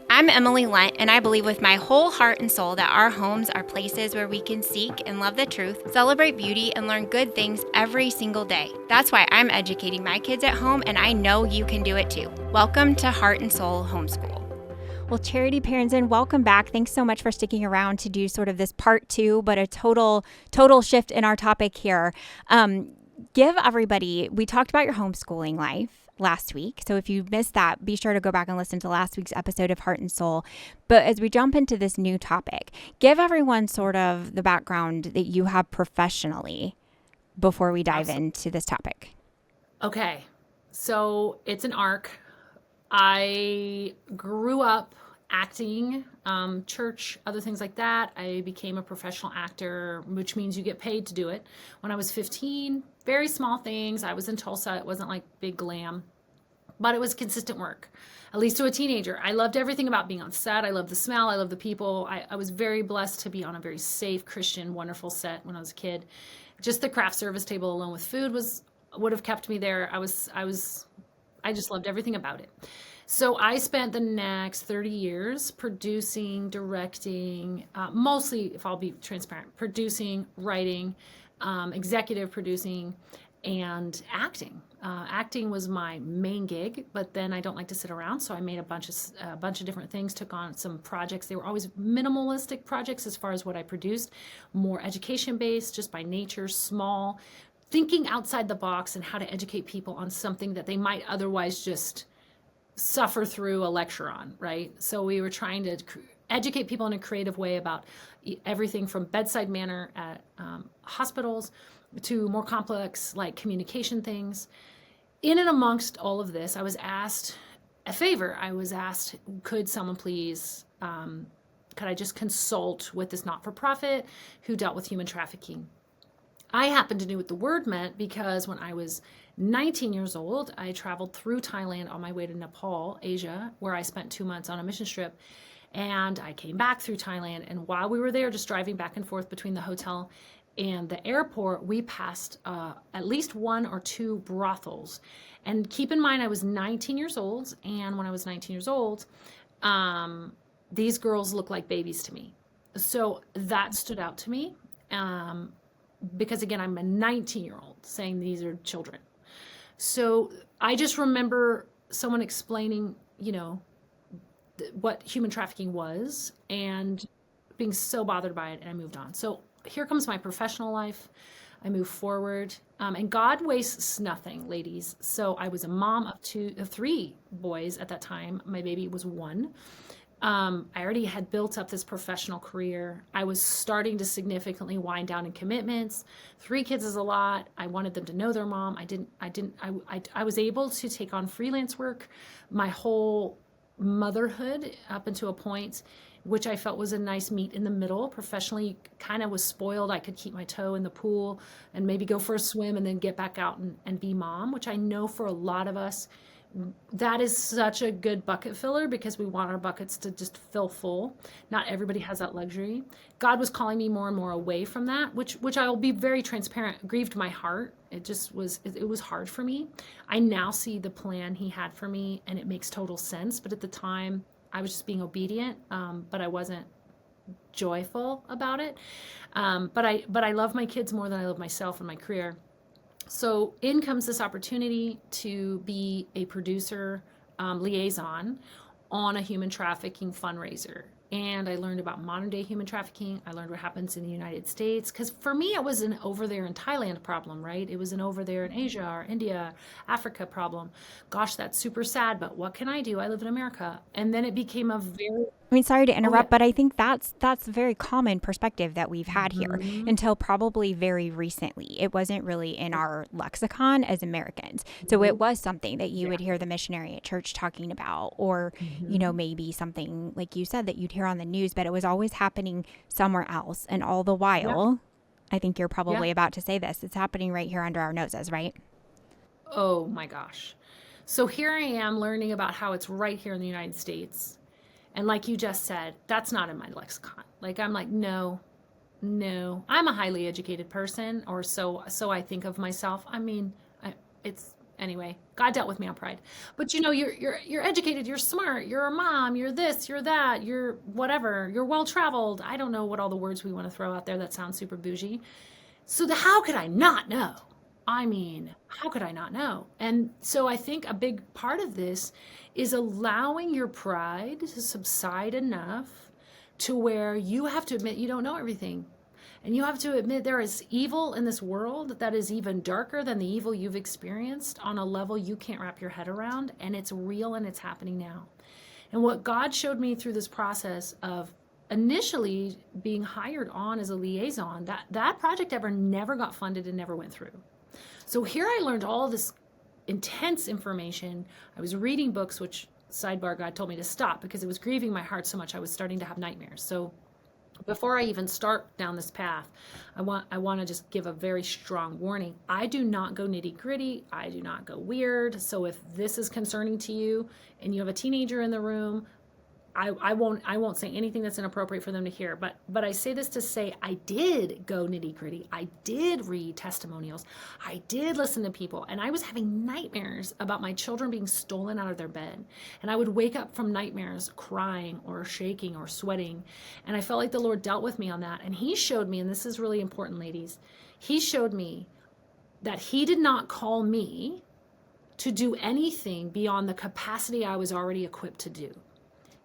I'm Emilie Lunt, and I believe with my whole heart and soul that our homes are places where we can seek and love the truth, celebrate beauty, and learn good things every single day. That's why I'm educating my kids at home, and I know you can do it too. Welcome to Heart and Soul Homeschool. Well, Charity Parenzin, welcome back. Thanks so much for sticking around to do sort of this part two, but a total shift in our topic here. Give everybody, we talked about your homeschooling life last week. So if you missed that, be sure to go back and listen to last week's episode of Heart and Soul. But as we jump into this new topic, give everyone sort of the background that you have professionally before we dive into this topic. Okay. So it's an arc. I grew up acting, church, other things like that. I became a professional actor, which means you get paid to do it. When I was 15, very small things. I was in Tulsa. It wasn't like big glam, but it was consistent work, at least to a teenager. I loved everything about being on set. I loved the smell. I loved the people. I was very blessed to be on a very safe, Christian, wonderful set when I was a kid. Just the craft service table alone with food would have kept me there. I just loved everything about it. So I spent the next 30 years producing, directing, mostly, if I'll be transparent, producing, writing, executive producing, and acting. Acting was my main gig, but then I don't like to sit around, so I made a bunch of different things. Took on some projects. They were always minimalistic projects as far as what I produced, more education based, just by nature, small, thinking outside the box and how to educate people on something that they might otherwise just suffer through a lecture on, right? So we were trying to educate people in a creative way about everything from bedside manner at hospitals to more complex like communication things. In and amongst all of this, I was asked a favor. I was asked, could someone please, could I just consult with this not-for-profit who dealt with human trafficking? I happened to know what the word meant because when I was 19 years old, I traveled through Thailand on my way to Nepal, Asia, where I spent 2 months on a mission trip. And I came back through Thailand. And while we were there, just driving back and forth between the hotel and the airport, we passed at least one or two brothels. And keep in mind, I was 19 years old. And when I was 19 years old, these girls looked like babies to me. So that stood out to me. Because again, I'm a 19-year-old saying these are children. So I just remember someone explaining, what human trafficking was and being so bothered by it, and I moved on. So here comes my professional life. I move forward, and God wastes nothing, ladies. So I was a mom of three boys at that time. My baby was one. I already had built up this professional career. I was starting to significantly wind down in commitments. 3 kids is a lot. I wanted them to know their mom. I was able to take on freelance work my whole motherhood up until a point which I felt was a nice meet in the middle. Professionally, kind of was spoiled. I could keep my toe in the pool and maybe go for a swim and then get back out and be mom, which I know for a lot of us, that is such a good bucket filler because we want our buckets to just fill full. Not everybody has that luxury. God was calling me more and more away from that, which I will be very transparent, grieved my heart. It was hard for me. I now see the plan he had for me and it makes total sense. But at the time I was just being obedient, but I wasn't joyful about it. But I love my kids more than I love myself and my career. So in comes this opportunity to be a producer liaison on a human trafficking fundraiser. And I learned about modern day human trafficking. I learned what happens in the United States. Because for me, it was an over there in Thailand problem, right? It was an over there in Asia or India, Africa problem. Gosh, that's super sad, but what can I do? I live in America. And then it became a very Sorry to interrupt, but I think that's a very common perspective that we've had here until probably very recently. It wasn't really in our lexicon as Americans. So it was something that you would hear the missionary at church talking about, or, maybe something like you said that you'd hear on the news, but it was always happening somewhere else. And all the while, I think you're probably about to say this, it's happening right here under our noses, right? Oh my gosh. So here I am learning about how it's right here in the United States. And like you just said, that's not in my lexicon. Like, I'm like, no, I'm a highly educated person, or so I think of myself. I mean, it's Anyway, God dealt with me on pride. But you're educated, you're smart, you're a mom, you're this, you're that, you're whatever, you're well traveled. I don't know what all the words we want to throw out there that sound super bougie. So how could I not know? I mean, how could I not know? And so I think a big part of this is allowing your pride to subside enough to where you have to admit you don't know everything. And you have to admit there is evil in this world that is even darker than the evil you've experienced on a level you can't wrap your head around. And it's real and it's happening now. And what God showed me through this process of initially being hired on as a liaison, that project never got funded and never went through. So here I learned all this intense information. I was reading books, which, sidebar, God told me to stop because it was grieving my heart so much I was starting to have nightmares. So before I even start down this path, I want to just give a very strong warning. I do not go nitty gritty. I do not go weird. So if this is concerning to you and you have a teenager in the room, I won't say anything that's inappropriate for them to hear, but I say this to say I did go nitty gritty. I did read testimonials. I did listen to people, and I was having nightmares about my children being stolen out of their bed. And I would wake up from nightmares crying or shaking or sweating. And I felt like the Lord dealt with me on that. And he showed me, and this is really important, ladies, he showed me that he did not call me to do anything beyond the capacity I was already equipped to do.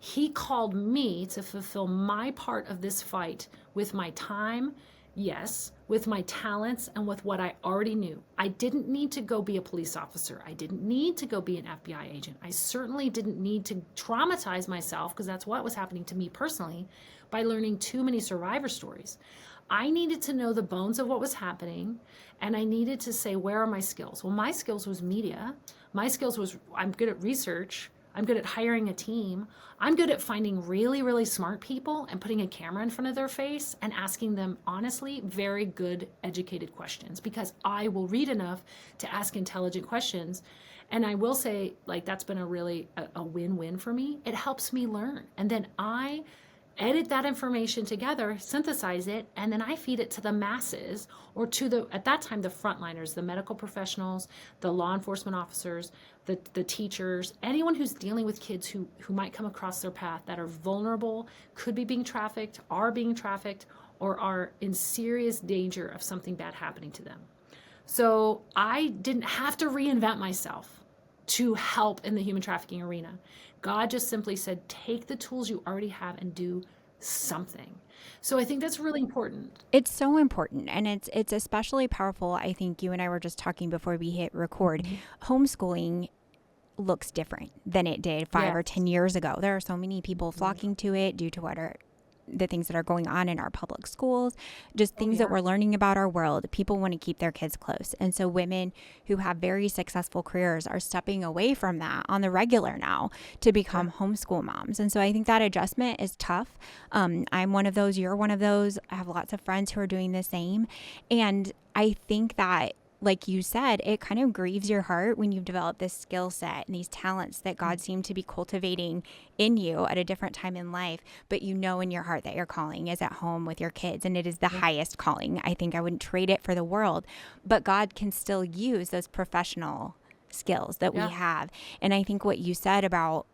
He called me to fulfill my part of this fight with my time, yes, with my talents, and with what I already knew. I didn't need to go be a police officer. I didn't need to go be an FBI agent. I certainly didn't need to traumatize myself, because that's what was happening to me personally, by learning too many survivor stories. I needed to know the bones of what was happening, and I needed to say, where are my skills? Well, my skills was media. My skills was, I'm good at research. I'm good at hiring a team. I'm good at finding really, really smart people and putting a camera in front of their face and asking them, honestly, very good, educated questions, because I will read enough to ask intelligent questions. And I will say, like, that's been a win-win for me. It helps me learn. And then I edit that information together, synthesize it, and then I feed it to the masses, or to at that time, the frontliners, the medical professionals, the law enforcement officers, the teachers, anyone who's dealing with kids who might come across their path that are vulnerable, could be being trafficked, are being trafficked, or are in serious danger of something bad happening to them. So I didn't have to reinvent myself to help in the human trafficking arena. God just simply said, take the tools you already have and do something. So I think that's really important. It's so important, and it's especially powerful. I think you and I were just talking before we hit record. Homeschooling looks different than it did 5 or 10 years ago. There are so many people flocking to it due to what are the things that are going on in our public schools, just things that we're learning about our world. People want to keep their kids close. And so women who have very successful careers are stepping away from that on the regular now to become homeschool moms. And so I think that adjustment is tough. I'm one of those. You're one of those. I have lots of friends who are doing the same. And I think that, like you said, it kind of grieves your heart when you've developed this skill set and these talents that God seemed to be cultivating in you at a different time in life, but you know in your heart that your calling is at home with your kids, and it is the highest calling. I think I wouldn't trade it for the world, but God can still use those professional skills that we have. And I think what you said about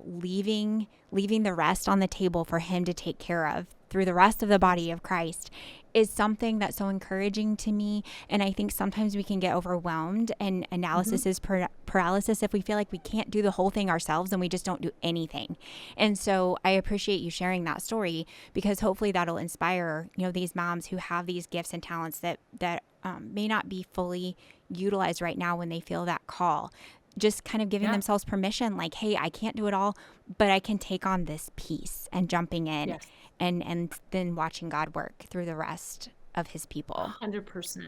leaving the rest on the table for him to take care of through the rest of the body of Christ is something that's so encouraging to me. And I think sometimes we can get overwhelmed, and analysis is paralysis if we feel like we can't do the whole thing ourselves and we just don't do anything. And so I appreciate you sharing that story, because hopefully that'll inspire, these moms who have these gifts and talents that may not be fully utilized right now when they feel that call. Just kind of giving themselves permission, like, hey, I can't do it all, but I can take on this piece, and jumping in and then watching God work through the rest of his people. 100%.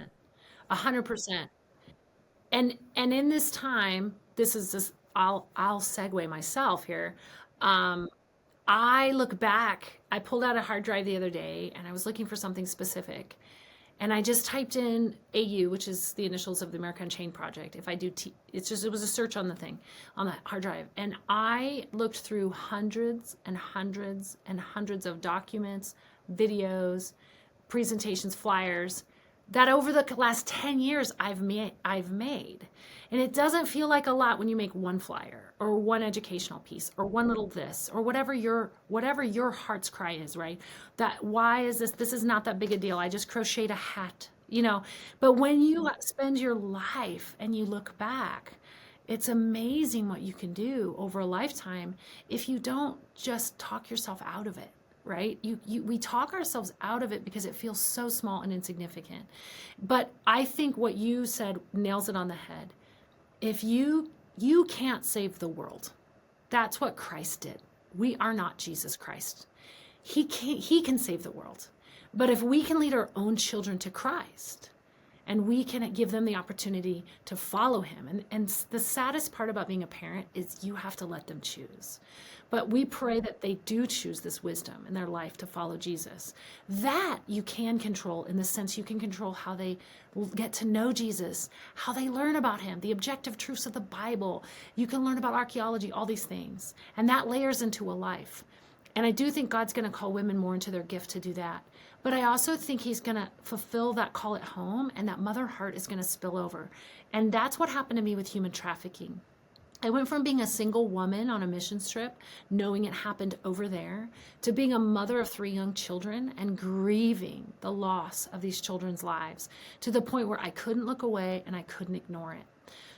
100%. And in this time, this is just, I'll segue myself here. I look back, I pulled out a hard drive the other day and I was looking for something specific. And I just typed in AU, which is the initials of the America Unchained Project. If I do, it was a search on the thing, on that hard drive. And I looked through hundreds and hundreds and hundreds of documents, videos, presentations, flyers, that over the last 10 years I've made. And it doesn't feel like a lot when you make one flyer or one educational piece or one little this or whatever your heart's cry is, right? That why is this is not that big a deal. I just crocheted a hat, But when you spend your life and you look back, it's amazing what you can do over a lifetime if you don't just talk yourself out of it. Right? We talk ourselves out of it because it feels so small and insignificant. But I think what you said nails it on the head. If you can't save the world, that's what Christ did. We are not Jesus Christ. He can save the world. But if we can lead our own children to Christ, and we can give them the opportunity to follow him. And the saddest part about being a parent is you have to let them choose. But we pray that they do choose this wisdom in their life to follow Jesus. That you can control, in the sense you can control how they get to know Jesus, how they learn about him, the objective truths of the Bible. You can learn about archaeology, all these things. And that layers into a life. And I do think God's going to call women more into their gift to do that. But I also think he's going to fulfill that call at home, and that mother heart is going to spill over. And that's what happened to me with human trafficking. I went from being a single woman on a missions trip, knowing it happened over there, to being a mother of 3 young children and grieving the loss of these children's lives, to the point where I couldn't look away and I couldn't ignore it.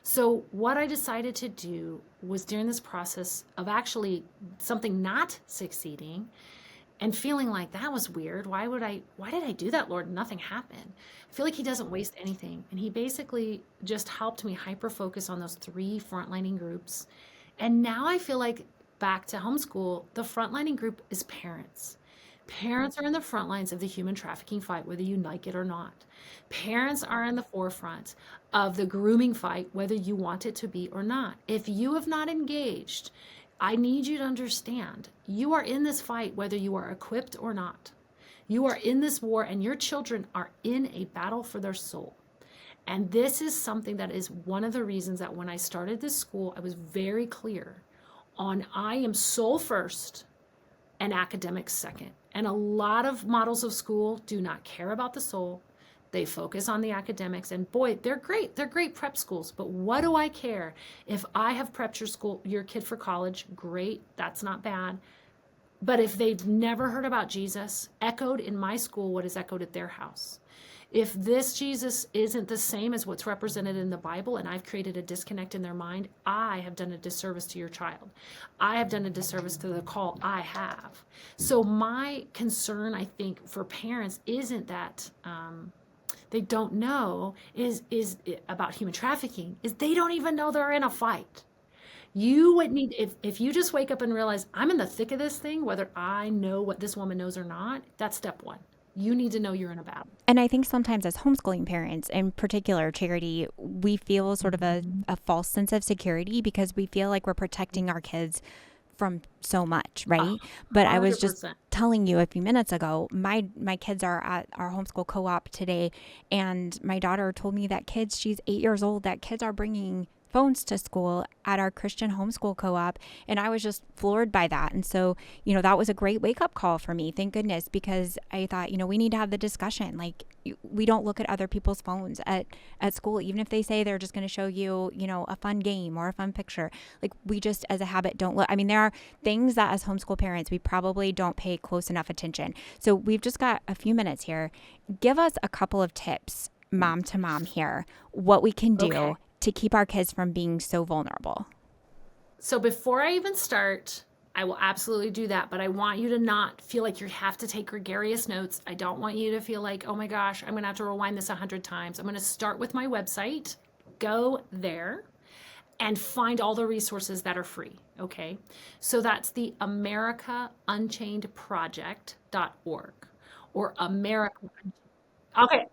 So what I decided to do was, during this process of actually something not succeeding and feeling like that was weird, why did I do that, Lord? Nothing happened. I feel like he doesn't waste anything. And he basically just helped me hyper-focus on those 3 frontlining groups. And now I feel like, back to homeschool, the frontlining group is parents. Parents are in the front lines of the human trafficking fight, whether you like it or not. Parents are in the forefront of the grooming fight, whether you want it to be or not. If you have not engaged, I need you to understand, you are in this fight whether you are equipped or not. You are in this war, and your children are in a battle for their soul. And this is something that is one of the reasons that when I started this school, I was very clear on I am soul first and academics second. And a lot of models of school do not care about the soul. They focus on the academics, and boy, they're great. They're great prep schools. But what do I care? If I have prepped your kid for college, great. That's not bad. But if they've never heard about Jesus, echoed in my school what is echoed at their house. If this Jesus isn't the same as what's represented in the Bible, and I've created a disconnect in their mind, I have done a disservice to your child. I have done a disservice to the call I have. So my concern, I think, for parents isn't that they don't know is about human trafficking, is they don't even know they're in a fight. You would need, if you just wake up and realize I'm in the thick of this thing, whether I know what this woman knows or not, that's step 1. You need to know you're in a battle. And I think sometimes as homeschooling parents, in particular, Charity, we feel sort of a false sense of security because we feel like we're protecting our kids from so much, right? But I was just 100%. telling you a few minutes ago, my kids are at our homeschool co-op today, and my daughter told me that she's 8 years old, that kids are bringing phones to school at our Christian homeschool co-op. And I was just floored by that. And so, that was a great wake-up call for me. Thank goodness, because I thought, we need to have the discussion. Like, we don't look at other people's phones at school, even if they say they're just going to show you, a fun game or a fun picture. Like, we just, as a habit, don't look. I mean, there are things that as homeschool parents, we probably don't pay close enough attention. So we've just got a few minutes here. Give us a couple of tips, mom to mom here, what we can do to keep our kids from being so vulnerable. So before I even start, I will absolutely do that, but I want you to not feel like you have to take gregarious notes. I don't want you to feel like, oh my gosh, I'm going to have to rewind this 100 times. I'm going to start with my website, go there, and find all the resources that are free, okay? So that's the AmericaUnchainedProject.org or America. Okay.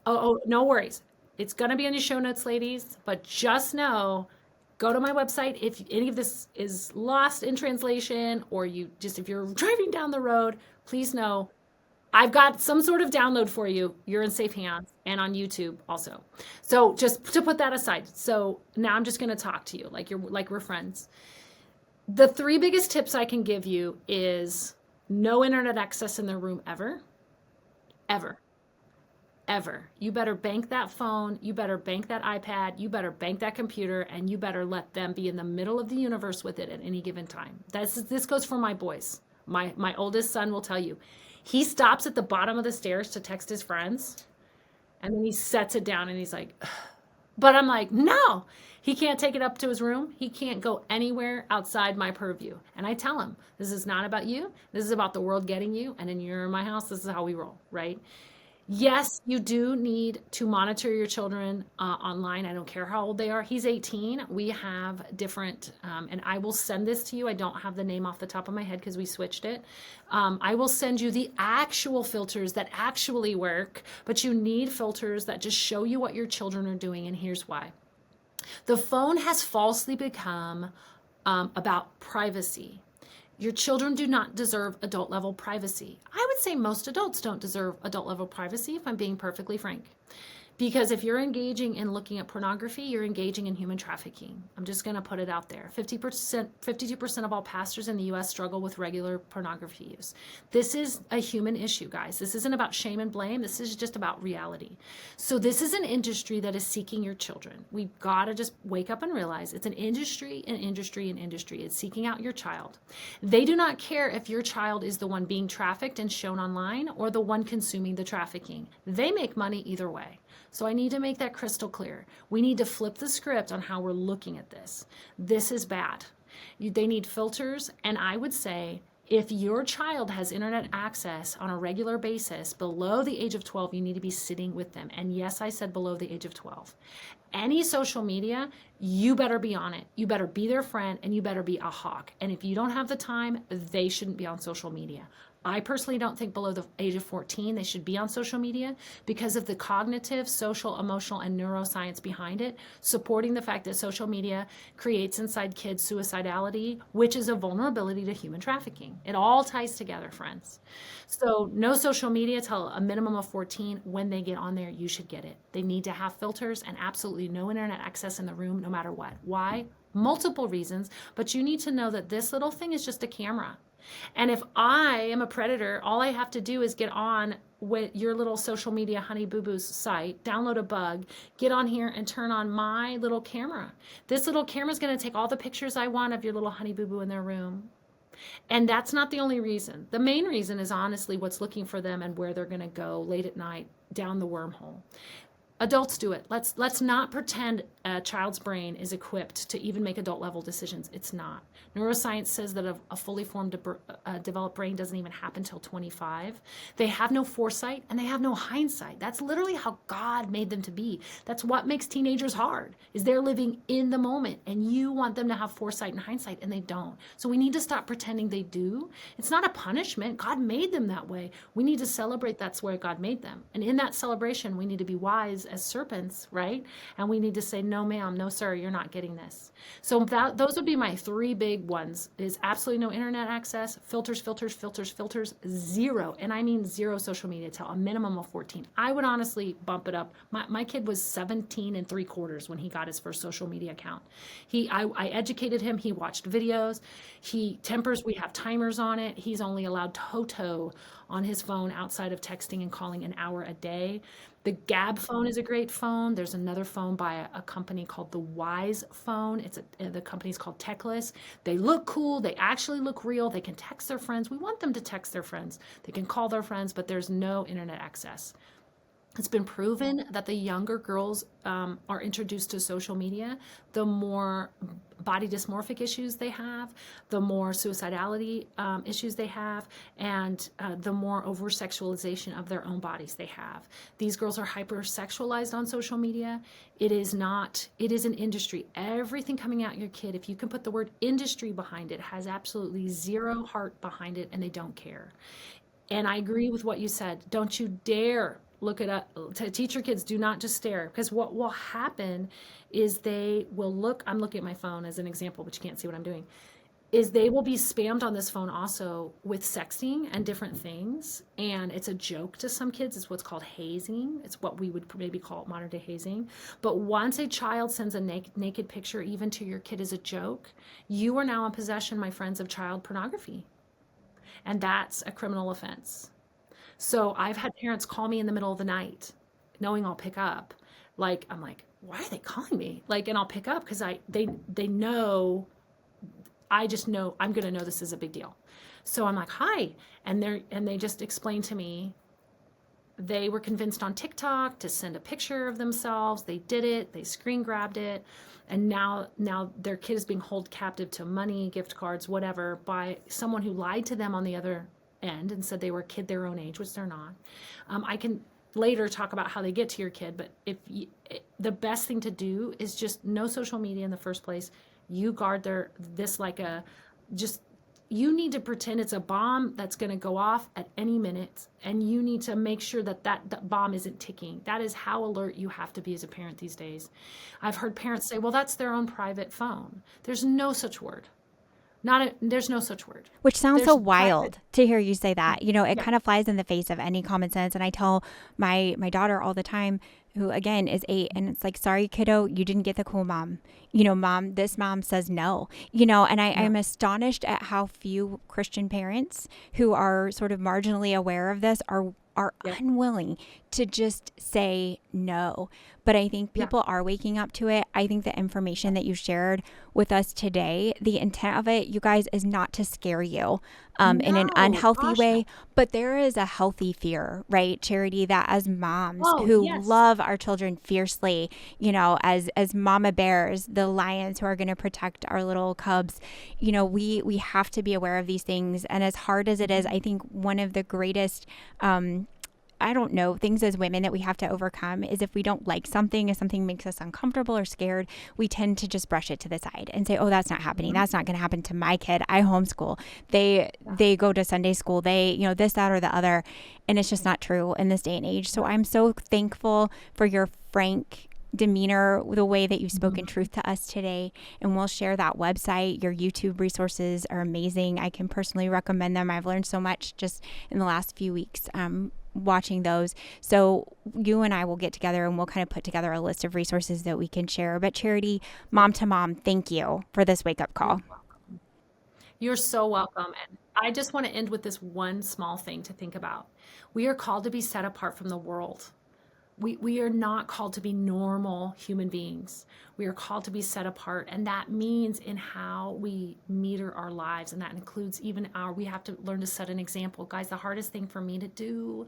Oh, no worries. It's going to be in the show notes, ladies, but just know, go to my website. If any of this is lost in translation, or if you're driving down the road, please know I've got some sort of download for you. You're in safe hands, and on YouTube also. So just to put that aside. So now I'm just going to talk to you like we're friends. The 3 biggest tips I can give you is no internet access in their room ever. ever. You better bank that phone, you better bank that iPad, you better bank that computer, and you better let them be in the middle of the universe with it at any given time. This goes for my boys. My oldest son will tell you. He stops at the bottom of the stairs to text his friends, and then he sets it down and he's like, ugh. But I'm like, no, he can't take it up to his room. He can't go anywhere outside my purview. And I tell him, this is not about you. This is about the world getting you. And then you're in my house. This is how we roll, right? Yes, you do need to monitor your children online. I don't care how old they are. He's 18. We have different, and I will send this to you. I don't have the name off the top of my head because we switched it. I will send you the actual filters that actually work, but you need filters that just show you what your children are doing, and here's why. The phone has falsely become about privacy. Your children do not deserve adult level privacy. I would say most adults don't deserve adult level privacy, if I'm being perfectly frank. Because if you're engaging in looking at pornography, you're engaging in human trafficking. I'm just going to put it out there. 52% of all pastors in the U.S. struggle with regular pornography use. This is a human issue, guys. This isn't about shame and blame. This is just about reality. So this is an industry that is seeking your children. We've got to just wake up and realize it's an industry, an industry, an industry. It's seeking out your child. They do not care if your child is the one being trafficked and shown online or the one consuming the trafficking. They make money either way. So I need to make that crystal clear. We need to flip the script on how we're looking at this. This is bad. They need filters. And I would say if your child has internet access on a regular basis below the age of 12, you need to be sitting with them. And yes, I said below the age of 12. Any social media, you better be on it. You better be their friend and you better be a hawk. And if you don't have the time, they shouldn't be on social media. I personally don't think below the age of 14 they should be on social media because of the cognitive, social, emotional, and neuroscience behind it, supporting the fact that social media creates inside kids suicidality, which is a vulnerability to human trafficking. It all ties together, friends. So no social media till a minimum of 14. When they get on there, you should get it. They need to have filters and absolutely no internet access in the room, no matter what. Why? Multiple reasons, but you need to know that this little thing is just a camera. And if I am a predator, all I have to do is get on with your little social media honey boo boo's site, download a bug, get on here and turn on my little camera. This little camera is going to take all the pictures I want of your little honey boo boo in their room. And that's not the only reason. The main reason is honestly what's looking for them and where they're going to go late at night down the wormhole. Adults do it. Let's not pretend a child's brain is equipped to even make adult level decisions. It's not. Neuroscience says that a fully formed developed brain doesn't even happen till 25. They have no foresight and they have no hindsight. That's literally how God made them to be. That's what makes teenagers hard, is they're living in the moment and you want them to have foresight and hindsight and they don't. So we need to stop pretending they do. It's not a punishment. God made them that way. We need to celebrate that's where God made them. And in that celebration, we need to be wise as serpents, right? And we need to say, no, ma'am, no, sir, you're not getting this. So those would be my three big ones, is absolutely no internet access, filters, zero. And I mean zero social media till a minimum of 14. I would honestly bump it up. My kid was 17 3/4 when he got his first social media account. I educated him. He watched videos. We have timers on it. He's only allowed Toto on his phone outside of texting and calling an hour a day. The Gab phone is a great phone. There's another phone by a company called the Wise phone. The company's called Techless. They look cool. They actually look real. They can text their friends. We want them to text their friends. They can call their friends, but there's no internet access. It's been proven that the younger girls are introduced to social media, the more body dysmorphic issues they have, the more suicidality issues they have, and the more over-sexualization of their own bodies they have. These girls are hyper-sexualized on social media. It is an industry. Everything coming out your kid, if you can put the word industry behind it, has absolutely zero heart behind it, and they don't care. And I agree with what you said. Don't you dare look it up. To teach your kids, do not just stare, because what will happen is they will look. I'm looking at my phone as an example, but you can't see what I'm doing. Is they will be spammed on this phone also with sexting and different things. And it's a joke to some kids. It's what's called hazing. It's what we would maybe call modern day hazing. But once a child sends a naked picture even to your kid as a joke, you are now in possession, my friends, of child pornography. And that's a criminal offense. So I've had parents call me in the middle of the night knowing I'll pick up, like, I'm like, why are they calling me? Like, and I'll pick up because they know, I just know, I'm going to know this is a big deal. So I'm like, hi. And they just explained to me, they were convinced on TikTok to send a picture of themselves. They did it. They screen grabbed it. And now their kid is being held captive to money, gift cards, whatever, by someone who lied to them on the other end and said they were a kid their own age, which they're not. I can later talk about how they get to your kid, but the best thing to do is just no social media in the first place. You guard you need to pretend it's a bomb that's going to go off at any minute, and you need to make sure that bomb isn't ticking. That is how alert you have to be as a parent these days. I've heard parents say, well, that's their own private phone. There's no such word. There's no such word. Which sounds so wild to hear you say that. It kind of flies in the face of any common sense. And I tell my daughter all the time, who again is 8, and it's like, sorry, kiddo, you didn't get the cool mom. This mom says no. And I'm astonished at how few Christian parents who are sort of marginally aware of this are unwilling to just say no. But I think people are waking up to it. I think the information that you shared with us today, the intent of it, you guys, is not to scare you in an unhealthy way, but there is a healthy fear, right, Charity, that as moms love our children fiercely, as mama bears, the lions who are going to protect our little cubs, we have to be aware of these things. And as hard as it is, I think one of the greatest things as women that we have to overcome is if we don't like something, if something makes us uncomfortable or scared, we tend to just brush it to the side and say, oh, that's not happening. That's not going to happen to my kid. I homeschool. They go to Sunday school. They, this, that, or the other. And it's just not true in this day and age. So I'm so thankful for your frank demeanor, the way that you've spoken truth to us today. And we'll share that website. Your YouTube resources are amazing. I can personally recommend them. I've learned so much just in the last few weeks watching those. So you and I will get together and we'll kind of put together a list of resources that we can share. But Charity, mom to mom, thank you for this wake-up call. You're so welcome. And I just want to end with this one small thing to think about. We are called to be set apart from the world. We are not called to be normal human beings. We are called to be set apart. And that means in how we meter our lives. And that includes even we have to learn to set an example. Guys, the hardest thing for me to do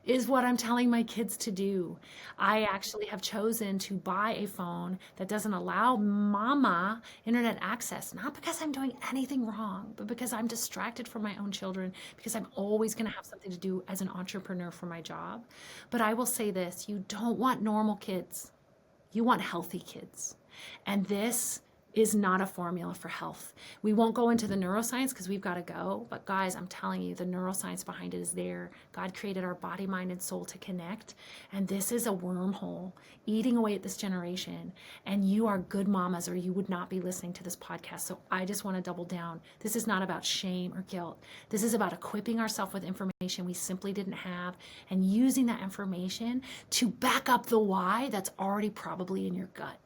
is what I'm telling my kids to do. I actually have chosen to buy a phone that doesn't allow mama internet access, not because I'm doing anything wrong, but because I'm distracted from my own children, because I'm always going to have something to do as an entrepreneur for my job. But I will say this, you don't want normal kids. You want healthy kids. And this is not a formula for health. We won't go into the neuroscience because we've got to go. But guys, I'm telling you, the neuroscience behind it is there. God created our body, mind, and soul to connect. And this is a wormhole eating away at this generation. And you are good mamas or you would not be listening to this podcast. So I just want to double down. This is not about shame or guilt. This is about equipping ourselves with information we simply didn't have and using that information to back up the why that's already probably in your gut.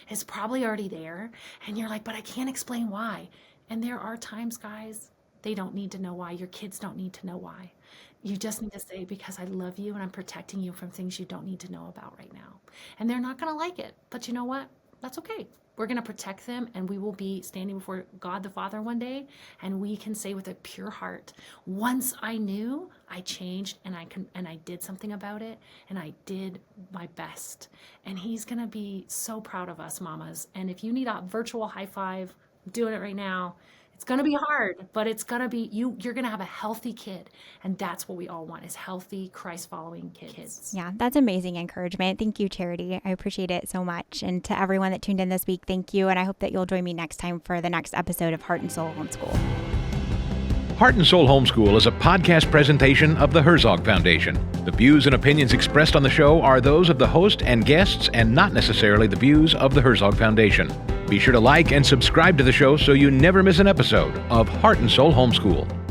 It's probably already there. And you're like, but I can't explain why. And there are times, guys, they don't need to know why. Your kids don't need to know why. You just need to say, because I love you and I'm protecting you from things you don't need to know about right now. And they're not going to like it. But you know what? That's okay. We're going to protect them and we will be standing before God the Father one day. And we can say with a pure heart, once I knew, I changed and I did something about it and I did my best. And He's going to be so proud of us, mamas. And if you need a virtual high five, I'm doing it right now. It's going to be hard, but it's going to be, you're going to have a healthy kid. And that's what we all want, is healthy, Christ-following kids. Yeah, that's amazing encouragement. Thank you, Charity. I appreciate it so much. And to everyone that tuned in this week, thank you. And I hope that you'll join me next time for the next episode of Heart and Soul Homeschool. Heart and Soul Homeschool is a podcast presentation of the Herzog Foundation. The views and opinions expressed on the show are those of the host and guests and not necessarily the views of the Herzog Foundation. Be sure to like and subscribe to the show so you never miss an episode of Heart and Soul Homeschool.